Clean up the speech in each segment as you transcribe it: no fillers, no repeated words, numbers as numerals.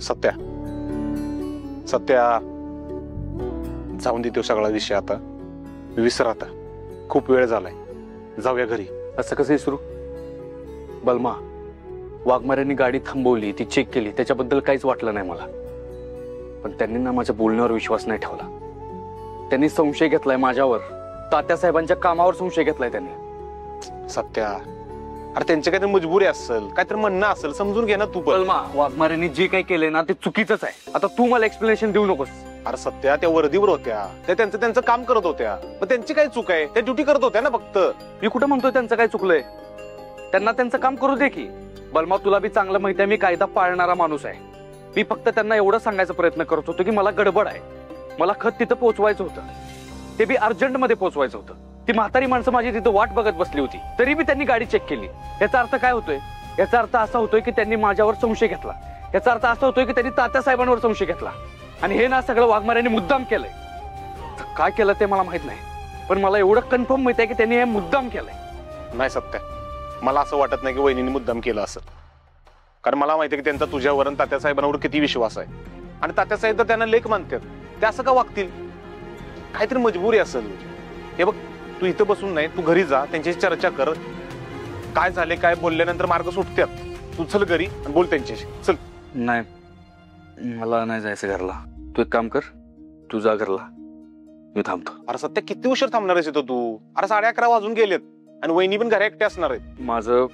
सत्या सत्या जाऊन दे तो सगळा विषय आता, विसर आता, खूप वेळ झालाय, जाऊया घरी. असं कसं विसरू? बलमा, वाघमाऱ्यांनी गाडी थांबवली, ती चेक केली, त्याच्याबद्दल काहीच वाटलं नाही मला. पण त्यांनी ना माझ्या बोलण्यावर विश्वास नाही ठेवला. त्यांनी संशय घेतलाय माझ्यावर, तात्यासाहेबांच्या कामावर संशय घेतलाय त्यांनी. सत्या, अरे त्यांची काहीतरी मजबुरी असेल, काहीतरी म्हणणं असेल, समजून घे ना तू. बलमा, वाघमाऱ्यांनी जे काही केलंय ना ते चुकीचंच आहे. आता तू मला एक्सप्लेनेशन देऊ नकोस. अरे सत्या, त्या वर्दीवर होत्या, त्या त्यांचं काम करत होत्या, पण त्यांची काय चूक आहे? त्या ड्युटी करत होत्या ना फक्त. मी कुठं म्हणतोय त्यांचं काय चुकलंय? त्यांना त्यांचं काम करू दे की. बलमा, तुला बी चांगलं माहिती आहे मी कायदा पाळणारा माणूस आहे. मी फक्त त्यांना एवढं सांगायचा प्रयत्न करत होतो की मला गडबड आहे, मला खत तिथं पोहोचवायचं होतं, ते बी अर्जंट मध्ये पोहोचवायचं होतं. ती म्हातारी माणसं माझी तिथं वाट बघत बसली होती, तरी बी त्यांनी गाडी चेक केली. याचा अर्थ काय होतोय? याचा अर्थ असा होतोय की त्यांनी माझ्यावर संशय घेतला. याचा अर्थ असा होतोय की त्यांनी तात्यासाहेबांवर संशय घेतला. आणि हे ना सगळं वाघमाऱ्यांनी मुद्दाम केलंय. काय केलं ते मला माहित नाही, पण मला एवढं कन्फर्म माहित आहे की त्यांनी हे मुद्दाम केलंय. नाही सत्या, मला असं वाटत नाही की वहिनीने मुद्दाम केलं असं. कारण मला माहिती आहे की त्यांचा तुझ्यावर आणि तात्यासाहेबांवर किती विश्वास आहे. आणि तात्यासाहेब तर त्यांना लेख मानतात, ते असं का वागतील? काहीतरी मजबुरी असेल. हे बघ, तू इथं बसून नाही, तू घरी जा, त्यांच्याशी चर्चा कर. काय झाले, काय बोलल्यानंतर मार्ग सुटतात. तू चल घरी आणि बोल त्यांच्याशी. चल. नाही, मला नाही जायचं घरला. तू एक काम कर, तू जा घरला, मी थांबतो. अरे सत्या, किती उशीर थांबणार आहेस तू? अरे 11:30 वाजून गेलेत आणि वहिनी पण घरी एकटे असणार आहेत. माझं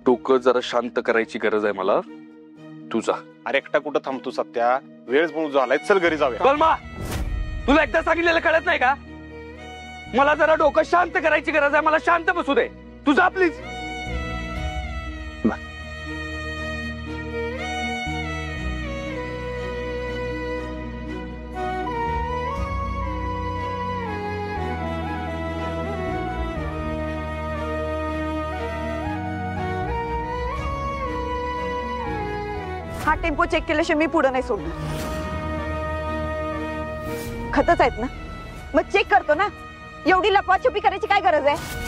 डोकं जरा शांत करायची गरज आहे मला. तू जा. अरे एकटा कुठं थांबतो सत्या? वेळ झालाय, चल घरी जाऊया. बलमा, तुला एकदा सांगितलेलं कळत नाही का? मला जरा डोकं शांत करायची गरज आहे, मला शांत बसू दे. तू जा प्लीज. हा टेम्पो चेक केल्याशिवाय मी पुढे नाही सोडणार. खतच आहेत ना, मग चेक करतो ना. एवढी लपवाछपी करायची काय गरज आहे?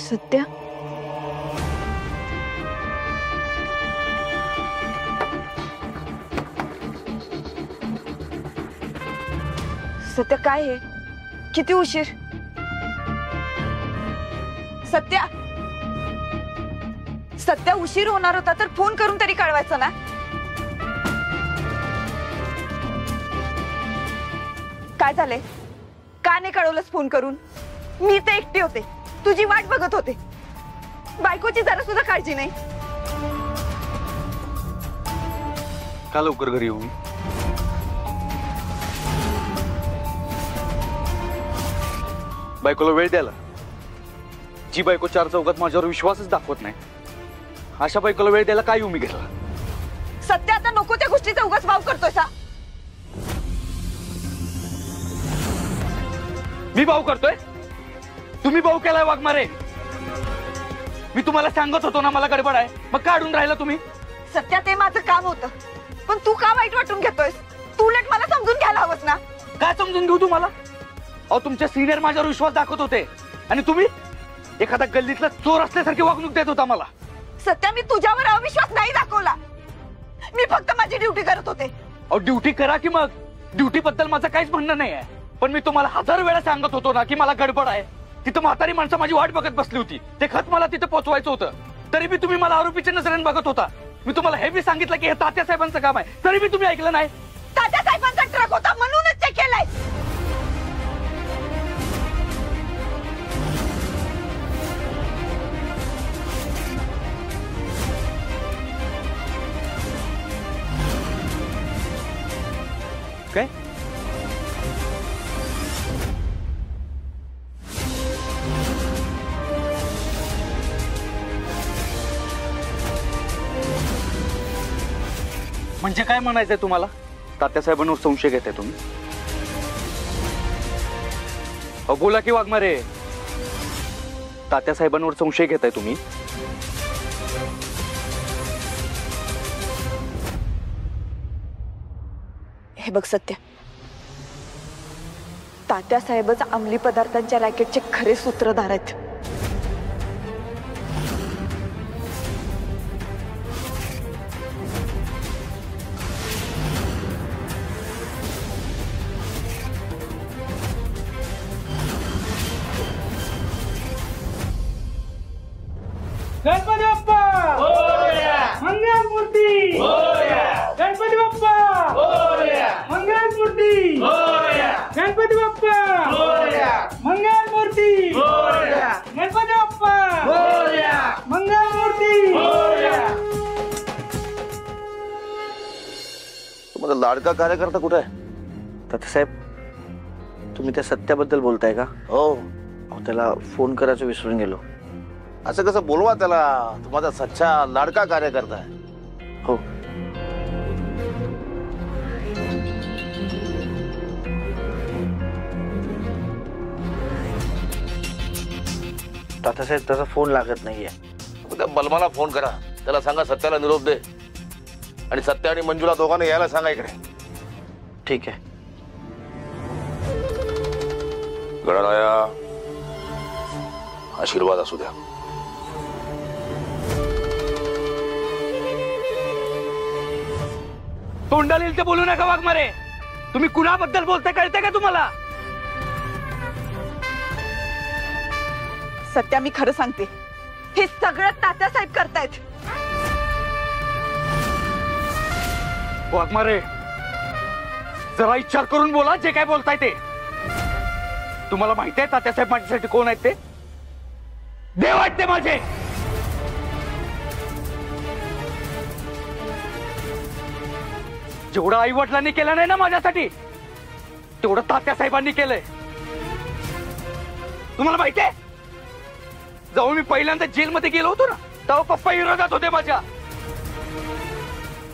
सत्या, सत्या काय आहे? किती उशीर? सत्या, सत्या उशीर होणार होता तर फोन करून तरी कळवायचं ना. काय झाले? का नाही कळवलंस फोन करून? मी तर एकटी होते, तुझी वाट बघत होते. बायकोची जरा सुद्धा काळजी नाही. का लवकर घरी येऊ? बायकोला वेळ द्यायला? जी बायको चार चौकात माझ्यावर विश्वासच दाखवत नाही, अशा बायकोला वेळ द्यायला काय येऊ मी घेतला? सत्या, आता नको त्या गोष्टीचा उगाच भाव करतोय सा. मी भाऊ करतोय? तुम्ही भाऊ केलाय वाघमारे. मी तुम्हाला सांगत होतो ना मला गडबड आहे, मग काढून राहिला तुम्ही. सत्या, ते माझं काम होतं, पण तू का वाईट वाटून घेतोयस? तू उलट मला समजून घ्यायला हवंस ना. काय समजून घेऊ तुम्हाला? अहो, तुमचे सिनियर माझ्यावर विश्वास दाखवत होते आणि तुम्ही एखादा गल्लीतला चोर असल्यासारखी वागणूक देत होता मला. सत्या, मी तुझ्यावर अविश्वास नाही दाखवला. मी फक्त माझी ड्युटी करत होते. अहो, ड्युटी करा की मग. ड्युटी बद्दल माझं काहीच म्हणणं नाही आहे, पण मी तुम्हाला 1000 वेळा सांगत होतो ना की मला गडबड आहे. तिथं म्हातारी माणसं माझी वाट बघत बसली होती, ते खत मला तिथं पोहोचवायचं होतं, तरी बी तुम्ही मला आरोपीच्या नजरेने बघत होता. मी तुम्हाला हे बी सांगितलं की हे तात्यासाहेबांचं काम आहे, तरी बी तुम्ही ऐकलं नाही. तात्यासाहेबांचा ट्रक होता म्हणूनच चेक केलाय. काय? म्हणजे काय म्हणायचंय तुम्हाला? तात्यासाहेबांवर संशय घेताय तुम्ही? अहो, बोला की वाघमारे. तात्यासाहेबांवर संशय घेताय तुम्ही? हे बघ सत्या, तात्यासाहेबच अंमली पदार्थांच्या रॅकेटचे खरे सूत्रधार आहेत. गणपती बाप्पा मंगलमूर्ती गणपती बाप्पा मंगलमूर्ती गणपती बाप्पा मंगलमूर्ती गणपती बाप्पा मंगलमूर्ती. तुम्हाला लाडका कार्यकर्ता कुठे आहे? तात्यासाहेब, तुम्ही त्या सत्याबद्दल बोलताय का? हो. अहो, त्याला फोन करायचं विसरून गेलो. असं कसं बोलवा त्याला? तुम्हाला सच्चा लाडका कार्यकर्ता आहे. हो. तात्यासाहेब, त्याचा फोन लागत नाहीये. त्या बलमाला फोन करा, त्याला सांगा सत्याला निरोप दे आणि सत्या आणि मंजुला दोघांना यायला सांगा इकडे. ठीक आहे. गणराया, आशीर्वाद असू द्या. तोंडालील ते बोलू नका वाघमारे. तुम्ही कुणाबद्दल बोलताय कळते का तुम्हाला? सत्या, मी खरं सांगते, हे सगळं तात्यासाहेब करतायत. वाघमारे, जरा विचार करून बोला जे काय बोलताय ते. तुम्हाला माहिती आहे तात्यासाहेब माझ्यासाठी कोण आहेत? ते देव आहेत ते माझे. जेवढं आई वडिलांनी केलं नाही ना माझ्यासाठी, तेवढं तात्यासाहेबांनी केलंय. तुम्हाला माहिती आहे, जेव्हा मी पहिल्यांदा जेलमध्ये गेलो होतो ना, तेव्हा पप्पा विरोधात होते माझ्या.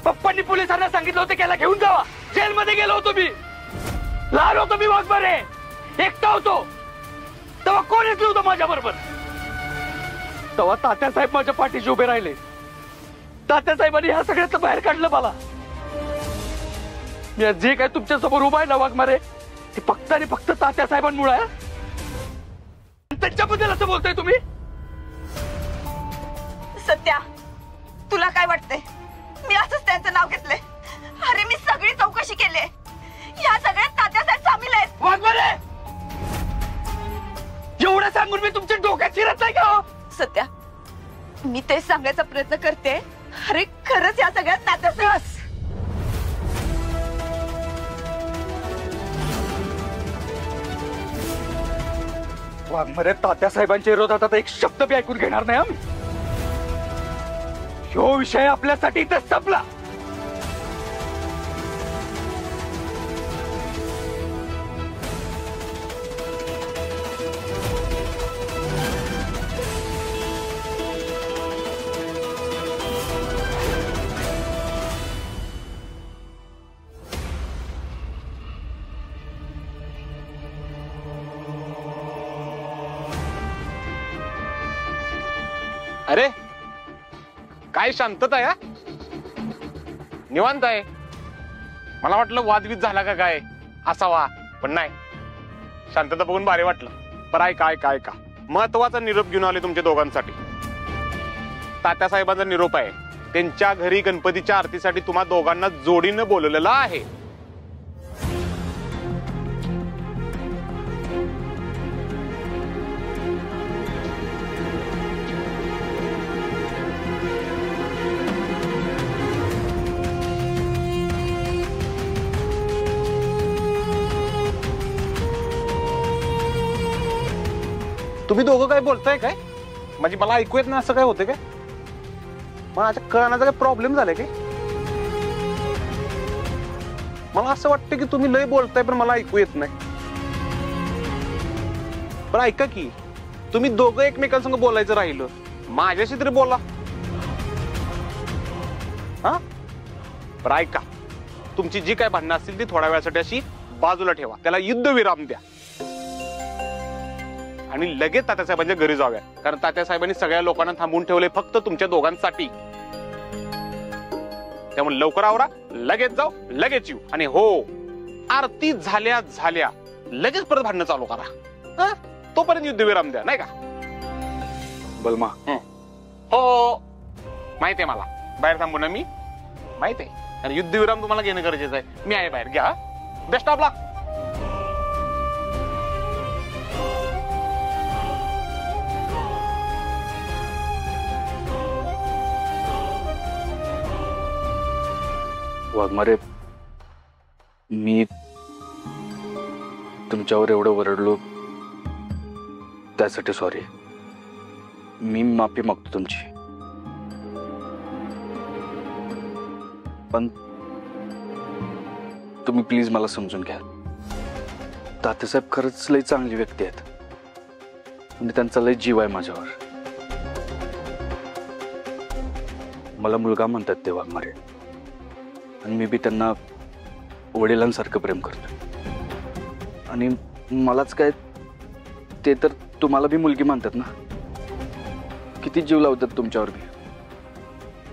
पप्पांनी पोलिसांना सांगितलं होतं त्याला घेऊन जावा. जेलमध्ये गेलो होतो मी. लहान होतो मी वाघमारे, एकटा होतो. तेव्हा कोणीच नव्हतं माझ्या बरोबर. तेव्हा तात्यासाहेब माझ्या पाठीशी उभे राहिले. तात्यासाहेबांनी ह्या सगळ्याचं बाहेर काढलं मला. मी जे काय तुमच्या समोर उभा आहे ना वाघमारे, ते फक्त आणि फक्त तात्यासाहेबांमुळे आहे. त्यांच्याबद्दल असं बोलताय तुम्ही? सत्या, तुला काय वाटतंय मी असंच त्यांचं नाव घेतलंय? अरे, मी सगळी चौकशी केली. या सगळ्यात तात्यासाहेब सामील आहेत. वाघमारे, एवढं सांगून मी तुमच्या डोक्यात शिरत नाही का? सत्या, मी तेच सांगायचा प्रयत्न करते. अरे, खरंच या सगळ्यात तात्यासाहेब. वाघमारे, तात्यासाहेबांच्या विरोधात आता एक शब्द बी ऐकून घेणार नाही आम्ही. ह्यो विषय आपल्यासाठी इथं संपला. अरे, काय शांतता आहे? निवांत आहे. मला वाटलं वादविद झाला का काय असावा, पण नाही. शांतता बघून भारी वाटलं. पण ऐका, महत्वाचा निरोप घेऊन आले तुमच्या दोघांसाठी. तात्यासाहेबांचा निरोप आहे. त्यांच्या घरी गणपतीच्या आरतीसाठी तुम्हा दोघांना जोडीनं बोलवलेलं आहे. तुम्ही दोघं काय बोलताय काय? म्हणजे मला ऐकू येत नाही असं काय होतं काय? माझ्या कळण्याचा काय प्रॉब्लेम झालाय काय? मला असं वाटतं की तुम्ही लय बोलताय पण मला ऐकू येत नाही. पण ऐका की, तुम्ही दोघं एकमेकांसंग बोलायचं राहिलं, माझ्याशी तरी बोला. हा, पण ऐका, तुमची जी काय भांडणं असतील ती थोड्या वेळासाठी अशी बाजूला ठेवा. त्याला युद्धविराम द्या आणि लगेच तात्यासाहेबांच्या घरी जाऊया. कारण तात्यासाहेबांनी सगळ्या लोकांना थांबवून ठेवले फक्त तुमच्या दोघांसाठी. त्यामुळे लवकर आवरा, लगेच जाऊ, लगेच येऊ. आणि हो, आरती झाल्या झाल्या लगेच परत भांडणं चालू करा. हा? तोपर्यंत युद्धविराम द्या, नाही का? बलमा, हो माहिती आहे मला. बाहेर थांबू ना मी, माहिती आहे. आणि युद्धविराम तुम्हाला घेणं गरजेचं आहे. मी आहे बाहेर, घ्या. बेस्ट ऑफ लक. वाघमारे, मी तुमच्यावर एवढं ओरडलो त्यासाठी सॉरी. मी माफी मागतो तुमची. पण तुम्ही प्लीज मला समजून घ्या. तात्यासाहेब खरंच लय चांगली व्यक्ती आहेत आणि त्यांचा लय जीव आहे माझ्यावर. मला मुलगा म्हणतात ते वाघमारे, आणि मी बी त्यांना वडिलांसारखं प्रेम करतो. आणि मलाच काय, ते तर तुम्हाला बी मुलगी मानतात ना. किती जीव लावतात तुमच्यावर बी.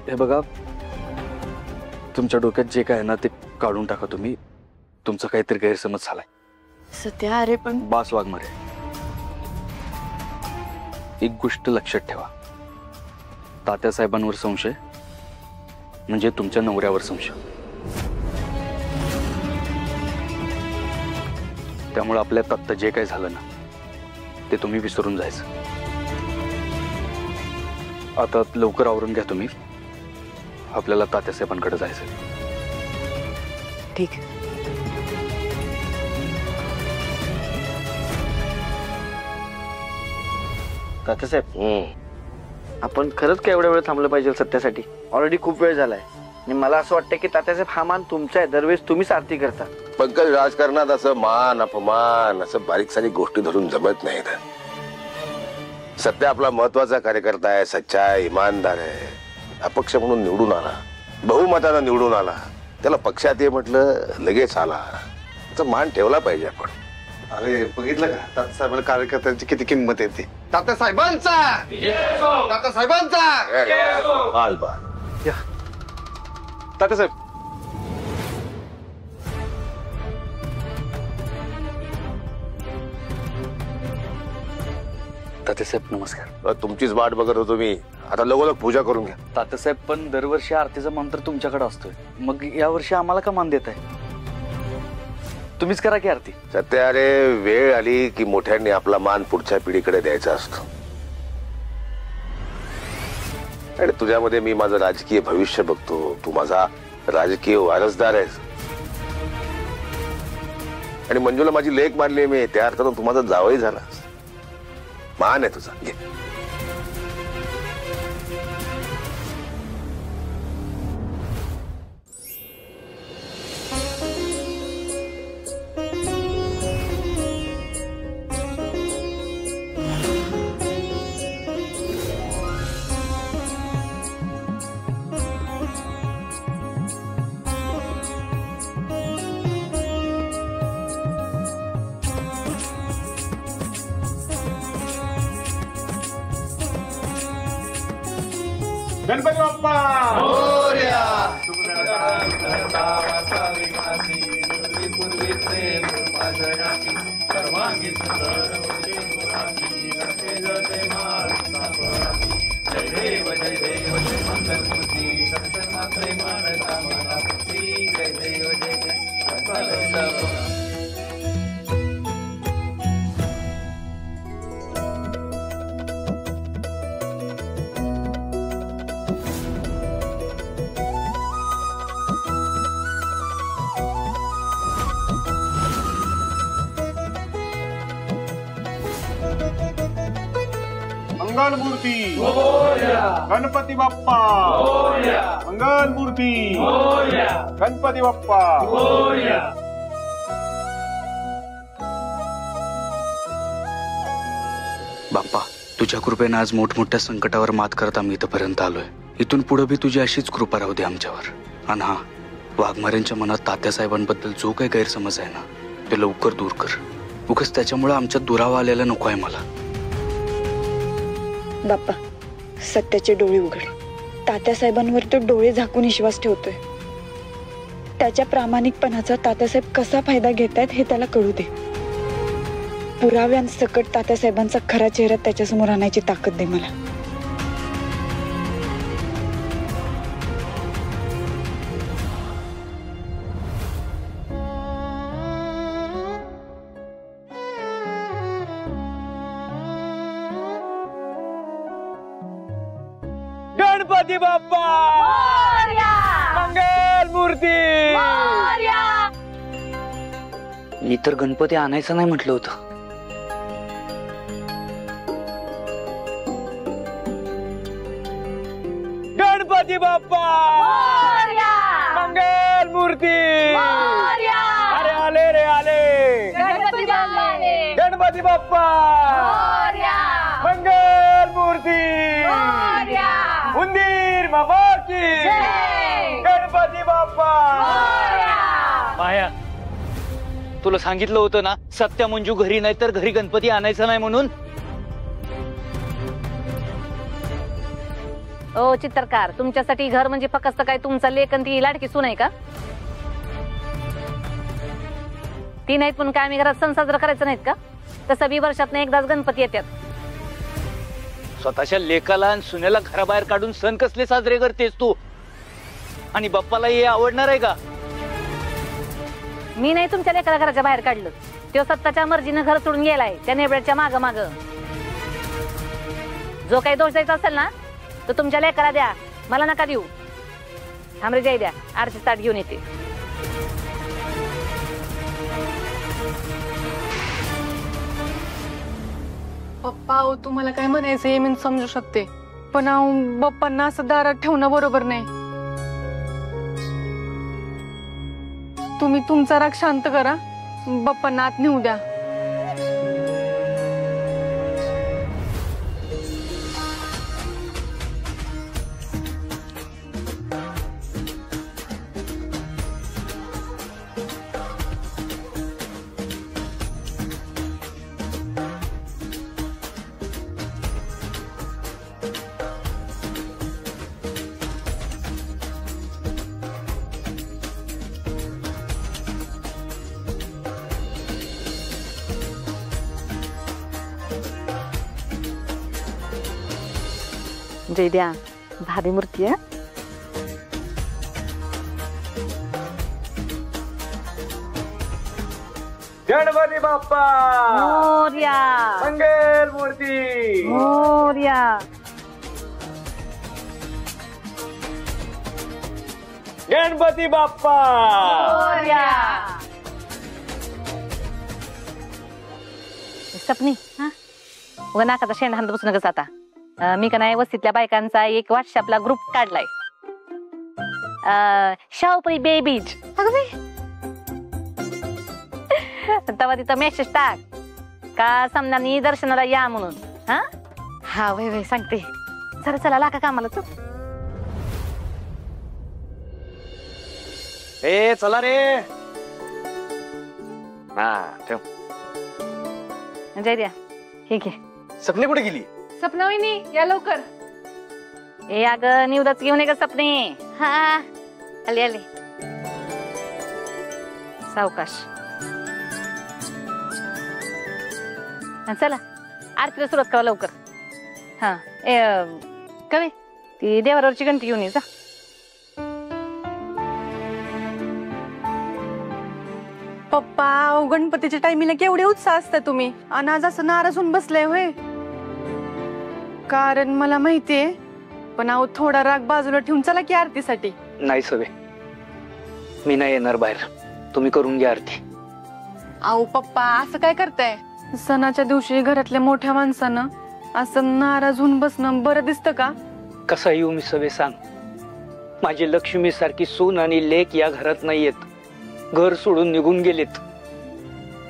हे बघा, तुमच्या डोक्यात जे काय ना ते काढून टाका तुम्ही. तुमचा काहीतरी गैरसमज झालाय. सत्या, अरे पण बास वाघमारे, एक गोष्ट लक्षात ठेवा. तात्यासाहेबांवर संशय म्हणजे तुमच्या नवऱ्यावर संशय. त्यामुळे आपल्यात आत्ता जे काय झालं ना ते तुम्ही विसरून जायचं. आता लवकर आवरून घ्या तुम्ही. आपल्याला तात्यासाहेबांकडे जायचं. ठीक. तात्यासाहेब, आपण खरंच काय एवढ्या वेळ थांबलं पाहिजे सत्यासाठी? ऑलरेडी खूप वेळ झालाय. आणि मला असं वाटतं की तात्यासाहेब, हा मान तुमचा आहे. दरवेळेस तुम्हीच आरती करता. पंकज, राजकारणात असं मान अपमान असं बारीक सारी गोष्टी धरून जमत नाहीत. सत्य आपला महत्वाचा कार्यकर्ता आहे, सच्चा आहे, इमानदार आहे. अपक्ष म्हणून निवडून आला, बहुमतानं निवडून आला. त्याला पक्षात ये म्हटलं लगेच आला. त्याचा मान ठेवला पाहिजे आपण. अरे बघितलं का तात्यासाहेबांना कार्यकर्त्यांची किती किंमत येते. तात्यासाहेबांचा, तात्यासाहेबांचा. बाल बाल. तात्यासाहेब, तात्यासाहेब नमस्कार. तुमचीच वाट बघत होतो मी. आता लगोलग पूजा करून घ्या. तात्यासाहेब, पण दरवर्षी आरतीचा मंत्र तुमच्याकडे असतोय, मग यावर्षी आम्हाला का मान देत आहे? तुम्हीच करा की आरती. सत्य, अरे वेळ आली की मोठ्यांनी आपला मान पुढच्या पिढीकडे द्यायचा असतो. आणि तुझ्यामध्ये मी माझं राजकीय भविष्य बघतो. तू माझा राजकीय वारसदार आहेस. आणि मंजूला माझी लेक मानली मी, त्या अर्थानं तू माझा जावई झालास. मान आहे तुझा. घे. गणपती बाप्पा मोरया. मंगल मूर्ती गणपती बाप्पा. मंगल मूर्ती गणपती बाप्पा. बाप्पा, तुझ्या कृपेने आज मोठमोठ्या संकटावर मात करत आम्ही इथपर्यंत आलोय. इथून पुढे बी तुझी अशीच कृपा राहू दे आमच्यावर. आणि हा, वाघमारेंच्या मनात तात्यासाहेबांबद्दल जो काही गैरसमज आहे ना ते लवकर दूर कर. उगाच त्याच्यामुळे आमच्यात दुरावा आलेला नको आहे मला. बाप्पा, सत्याचे डोळे उघड. तात्यासाहेबांवर तो डोळे झाकून विश्वास ठेवतोय. त्याच्या प्रामाणिकपणाचा तात्यासाहेब कसा फायदा घेतायत हे त्याला कळू दे. पुराव्यांसकट तात्यासाहेबांचा खरा चेहरा त्याच्यासमोर आणायची ताकद दे मला. गणपती बाप्पा मंगल मूर्ती. मी तर गणपती आणायचं नाही म्हटलं होतं. गणपती बाप्पा मंगल मूर्ती. अरे आले रे आले गणपती बाप्पा मंगल मूर्ती. उंदीर मामा की गणपती बाप्पा. माया तुला सांगितलं होतं ना सत्या मंजू घरी नाही तर घरी गणपती आणायचा नाही म्हणून. ओ चित्रकार, तुमच्यासाठी घर म्हणजे फक्त काय तुमचा लेक आणि ती लाडकी सून आहे का? ती नाहीत पण काय आम्ही घरात सण साजरा करायचं नाहीत का? तसं 20 वर्षात एकदाच गणपती येतात. स्वतःच्या लेकाला आणि सुनेला घराबाहेर काढून सण कसले साजरे करतेस तू? आणि बाप्पाला हे आवडणार आहे का? मी नाही तुमच्या लेकाला घराच्या बाहेर काढलं. तो सत्ताच्या मर्जीनं घर सोडून गेलाय त्या नेबड्याच्या माग माग. जो काही दोष द्यायचा असेल ना तो तुमच्या लेकाला द्या, मला नका देऊ. थांबरे जाई द्या, आरती ताट घेऊन येते. पप्पा तुम्हाला काय म्हणायचं हे मी समजू शकते, पण बाप्पांना असं दारात ठेवणं बरोबर नाही. तुम्ही तुमचा राग शांत करा, बाप्पांना आत नेऊ द्या. जय द्या, भारी मूर्ती आहे. गणपती बाप्पा मोरया मंगल मूर्ती. मोरया. गणपती बाप्पा मोरया. सपनी हा व नाकाचा शेंडा हात बसून कसं आता. मी का नाही वस्तीतल्या बायकांचा एक व्हॉट्सअपला ग्रुप काढलाय. शाहूपुरी बेबीज. तेव्हा तिथं मेसेज टाक का समजानी दर्शनाला या म्हणून. हा हा वय वय सांगते. चला चला लाका कामाला तू. ए चला रे. हा ठेव. जय द्या, ठीक आहे. सपने कुठे गेली? सपना वहिनी या लवकर. ए अगं निवदाच घेऊन ये ग सपने. हा आले आले सावकाश. चला आरतीला सुरुवात करा लवकर. हा ए कमी ती देवावरची घंटी घेऊन ये जा. पप्पा गणपतीच्या टायमिंगला केवढे उत्साह असता तुम्ही, आणि आज असं नाराज होऊन बसलाय होय? कारण मला माहितीये, पण थोडा राग बाजूला ठेवून चला की आरतीसाठी. नाही सवे, मी नाही येणार बाहेर. तुम्ही करून घ्या आरती. अहो पप्पा असं काय करताय? सणाच्या दिवशी घरातल्या मोठ्या माणसानं असं नाराज होऊन बसणं बरं दिसतं का? कसा येऊ मी सवे सांग? माझी लक्ष्मी सारखी सून आणि लेक या घरात नाहीयेत. घर सोडून निघून गेलेत.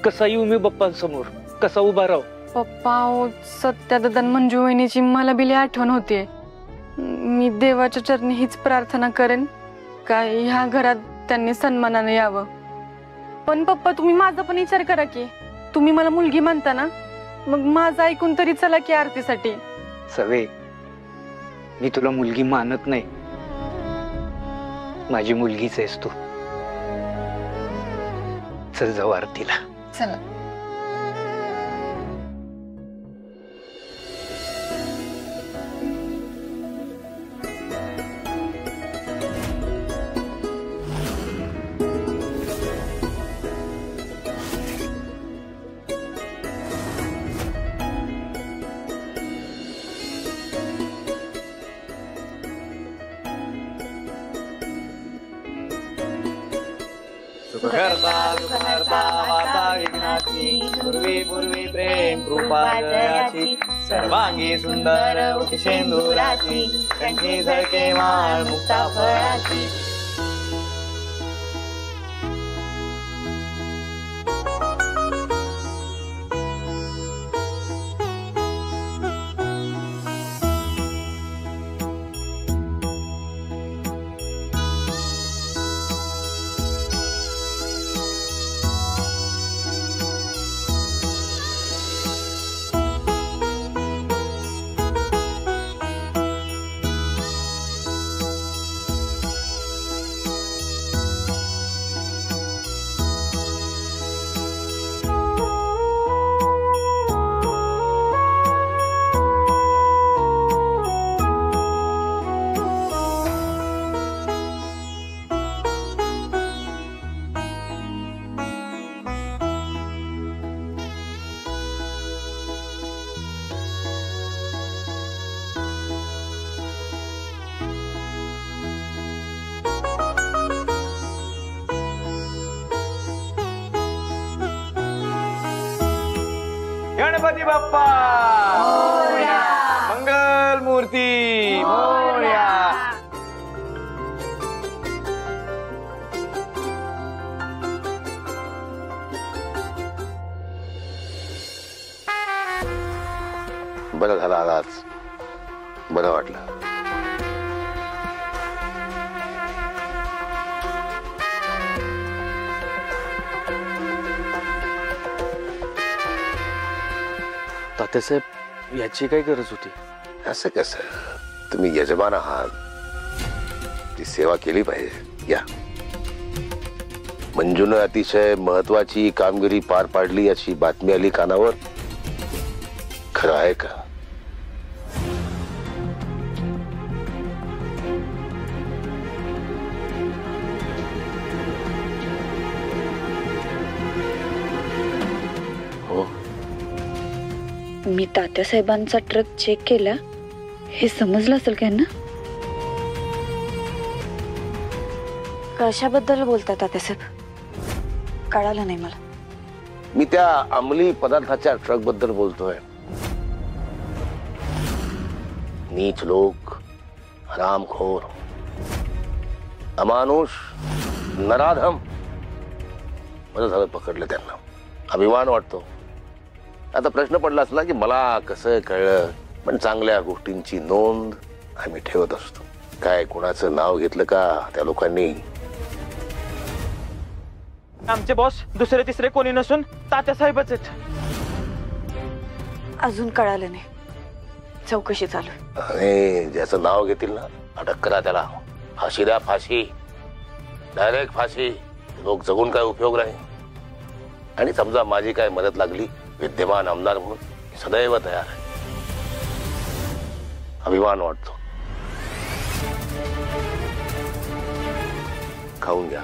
कसा येऊ मी बाप्पांसमोर? कसा उभा राहू? पप्पा सत्या दादा मंजू वहिनीची मला बिली आठवण होतीये. मी देवाच्या चरणी हीच प्रार्थना करेन का ह्या घरात त्यांनी सन्मानाने यावं. पण पप्पा तुम्ही माझा पण विचार करा की, तुम्ही मला मुलगी मानता ना, मग माझं ऐकून तरी चला की आरतीसाठी. सवे, मी तुला मुलगी मानत नाही. माझी मुलगीच आहेस तू. चल जाऊ आरतीला. चला. सुखकर्ता सुखहर्ता माता विघ्नाची पूर्वी पूर्वी प्रेम कृपा जयाची सर्वांगी सुंदर उठी शेंदुराची कंठी झळके माळ मुक्ता फळाची. गणपती बाप्पा मंगल मूर्ती मोरया. बरं झालं आज बरं वाटलं. तात्यासाहेब याची काय गरज होती? असं कसं, तुम्ही यजमान आहात, ती सेवा केली पाहिजे. या मंजूनं अतिशय महत्वाची कामगिरी पार पाडली याची बातमी आली कानावर. खरं आहे का? मी तात्यासाहेबांचा ट्रक चेक केला हे समजलं असेल का ना? कशाबद्दल बोलतात तात्यासाहेब? कळालं नाही मला. मी त्या अंमली पदार्थाच्या ट्रक बद्दल बोलतोय. नीच लोक, हरामखोर, अमानुष, नराधम. बरं झालं पकडलं त्यांना. अभिमान वाटतो. आता प्रश्न पडला असला की मला कसं कळलं, पण चांगल्या गोष्टींची नोंद आम्ही ठेवत असतो. काय कुणाचं नाव घेतलं का त्या लोकांनी? आमचे बॉस दुसरे तिसरे कोणी नसून तात्यासाहेबच आहेत. अजून कळालं नाही. चौकशी चालू. आणि ज्याचं नाव घेतील ना, अटक करा त्याला. फाशी द्या, फाशी, डायरेक्ट फाशी. लोक जगून काय उपयोग नाही. आणि समजा माझी काय मदत लागली विद्यमान आमदार म्हणून, सदैव तयार आहे. अभिमान वाटतो. खाऊन घ्या.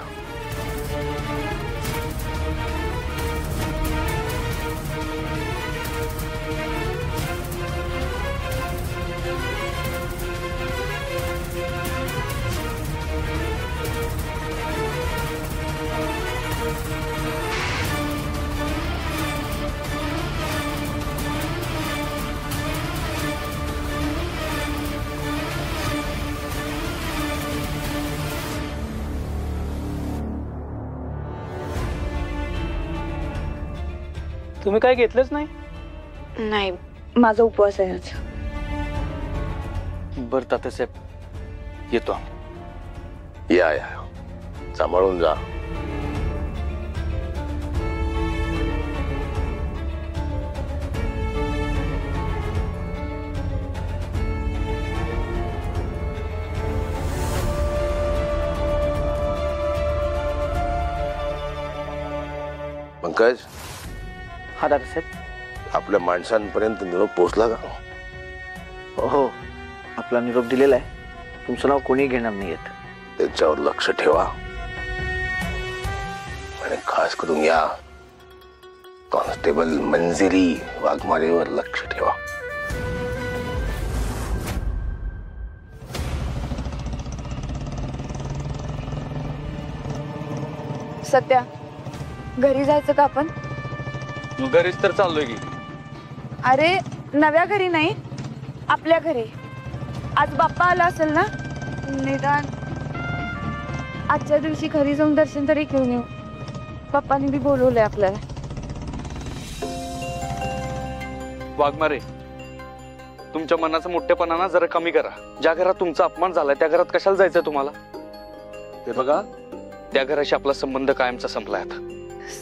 तुम्ही काय घेतलंच नाही? नाही, माझा उपवास आहे आज. बरं तात्यासाहेब येतो. या या, सांभाळून जा. पंकज. हा दादासाहेब. आपल्या माणसांपर्यंत निरोप पोहोचला का? हो, आपला निरोप दिलेला आहे. तुमचं नाव कोणी घेणार नाही येत. त्याच्यावर लक्ष ठेवा. आणि खास करून या कॉन्स्टेबल मंजिरी वाघमारेवर लक्ष ठेवा. सत्या, घरी जायचं का आपण? मग घरीच तर चाललोय की. अरे नव्या घरी नाही, आपल्या घरी. आज बाप्पा आला असेल ना, निदान आजच्या दिवशी घरी जाऊन दर्शन तरी घेऊन येऊ. पप्पांनी बी बोलवलंय आपल्याला. वाघमारे, तुमच्या मनाचा मोठेपणा ना जरा कमी करा. ज्या घरात तुमचा अपमान झालाय त्या घरात कशाला जायचंय तुम्हाला? हे बघा, त्या घराशी आपला संबंध कायमचा संपलाय आता.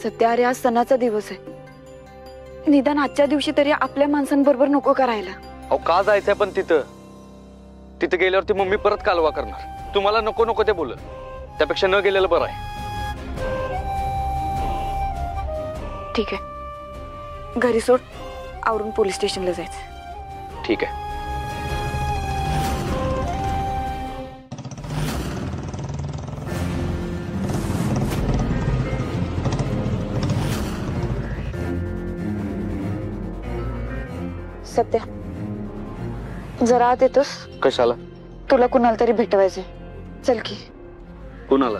सध्या अरे आज सणाचा दिवस आहे, निदान आजच्या दिवशी तरी आपल्या माणसांबरोबर नको करायला. अहो का जायचंय पण तिथं गेल्यावरती मम्मी परत कालवा करणार. तुम्हाला नको नको ते बोल, त्यापेक्षा न गेलेलं बरं आहे. ठीक आहे, घरी सोड, आवरून पोलीस स्टेशनला जायचं. ठीक आहे. सत्या, जरा आत येतोस? कशाला? तुला कुणाला तरी भेटवायचंय. चल की. कुणाला?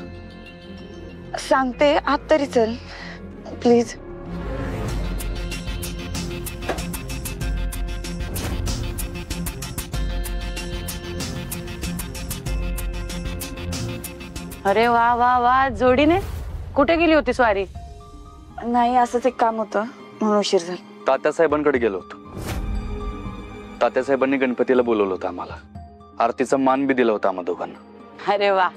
सांगते, आत तरी चल प्लीज. अरे वा वा वा, जोडीने कुठे गेली होती स्वारी? नाही, असंच एक काम होतं म्हणून उशीर झाला. तात्यासाहेबांकडे गेलो होतो. तात्यासाहेबांनी गणपतीला बोलवलं होतं आम्हाला. आरतीचा मान बी दिला होता आम्हा दोघांना. अरे वा,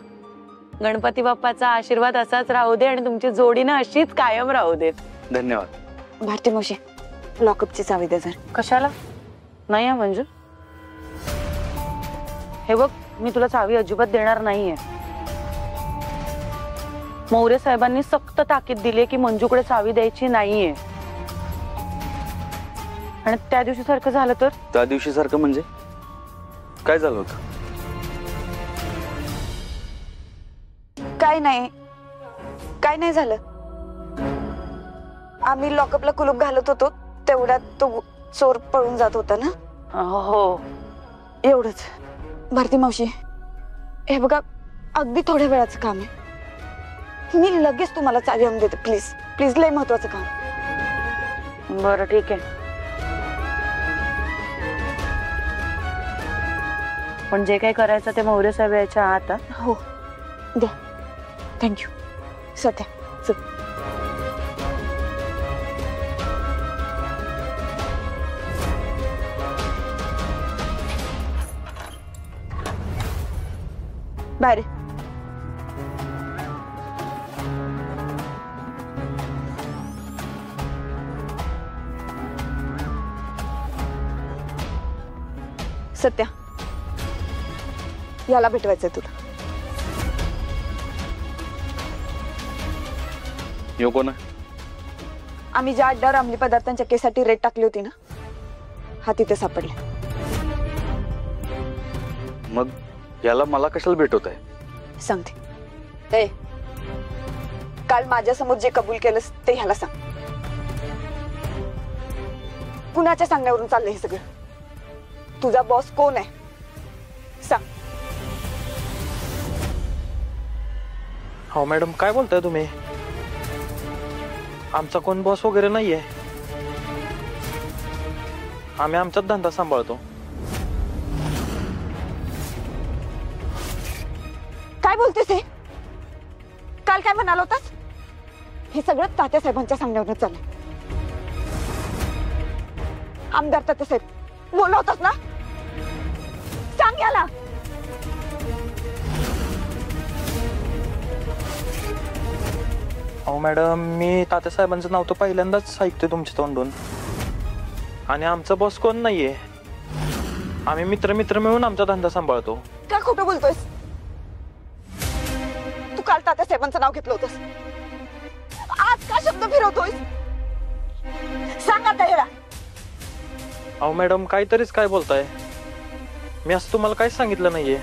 गणपती बाप्पाचा आशीर्वाद असाच राहू दे आणि तुमची जोडीनं अशीच कायम राहू देत. धन्यवाद. भारती मावशी, लॉकअपची चावी द्या जरा. कशाला? नाही हा मंजू, हे बघ, मी तुला चावी अजिबात देणार नाहीये. मौर्य साहेबांनी सक्त ताकीद दिली की मंजूकडे चावी द्यायची नाहीये. आणि त्या दिवशी सारखं झालं तर? त्या दिवशी सारखं म्हणजे काय झालं होतं? काय नाही झालं. आम्ही लॉकअपला कुलूप घालत होतो, तेवढ्यात तो चोर पळून जात होता ना. हो, एवढंच. भारती मावशी, हे बघा, अगदी थोड्या वेळाचं काम आहे. मी लगेच तुम्हाला चावी आणून देते. प्लीज प्लीज, लय महत्वाचं काम. बरं ठीक आहे, पण जे काही करायचं ते मौर्य साहेब यायच्या आत. हो, द्या. थँक्यू. सत्या, चल. बाय. सत्या, याला भेटवायचंय तुला. यो कोण आहे? आम्ही ज्या अड्ड्यावर अंमली पदार्थांच्या केसाठी रेट टाकली होती ना, हा तिथे सापडला. मग याला मला कशाला भेटवत आहे? सांगते. ए, काल माझ्या समोर जे कबूल केलंस ते ह्याला सांग. कुणाच्या सांगण्यावरून चाललंय हे सगळं? तुझा बॉस कोण आहे सांग. हो मॅडम, काय बोलताय तुम्ही? आमचा कोण बॉस वगैरे नाहीये. आम्ही आमचाच धंदा सांभाळतो. काय बोलतेस हे? काल काय म्हणाला होतास? हे सगळं तात्यासाहेबांच्या सांगण्यावरून चाललंय. आमदार तात्यासाहेब बोलला होतास ना? सांग याला. अहो मॅडम, मी तात्यासाहेबांचं नाव तर पहिल्यांदाच ऐकतोय तुमच्या तोंडून. आणि आमचा बॉस कोण नाहीये. आम्ही मित्र मिळून आमचा धंदा सांभाळतो. काय खोटं बोलतोयस? तू काल तात्यासाहेबांचं नाव घेतलं होतंस, आज का शब्द फिरवतोयस? सांग आता याला. अहो मॅडम, काहीतरीच काय बोलताय? मी असं तुम्हाला काहीच सांगितलं नाहीये.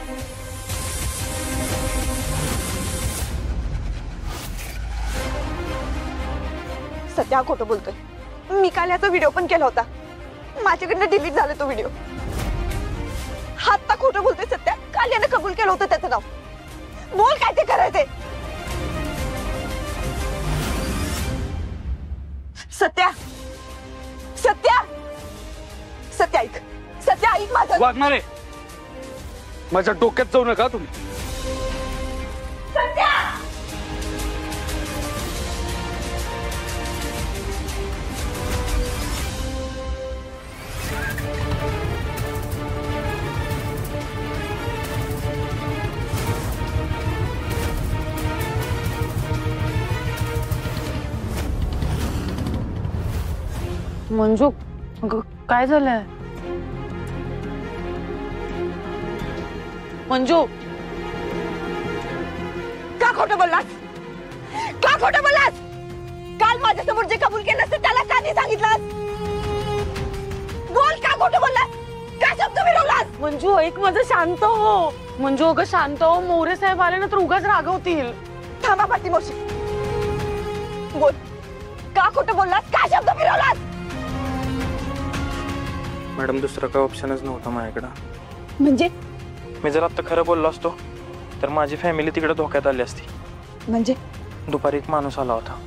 सध्या खोटं बोलतोय. मी काल याचा व्हिडिओ पण केला होता, माझ्याकडनं डिलीट झाला तो व्हिडिओ. आता खोटं बोलतोय सध्या. काल याने कबूल केलं होतं त्याचं नाव. बोल काय ते करायचंय. सत्या सत्या सत्या ऐक, सत्या ऐक माझं. वागणारे माझ्या डोक्यात जाऊ नका तुम्ही. सत्या मंजू काय झालंय? मंजू का खोटं बोललास? का खोटं बोललास? काल माझ्यासमोर जे कबूल केलं असतं त्याला का नाही सांगितलंस? बोल, का खोटं बोललास? का शब्द मिळवलास? मंजू एक माझं शांत हो. मंजू अगं शांत हो. मोरे साहेब आले ना तर उगाच रागवतील. थांबा पाठीमावशी. बोल, का खोटं बोललास? का शब्द मिळवलास? मॅडम दुसरा काय ऑप्शनच नव्हता माझ्याकडं. म्हणजे मी जर आता खरं बोललो असतो तर माझी फॅमिली तिकडे धोक्यात आली असती. म्हणजे दुपारी एक माणूस आला होता.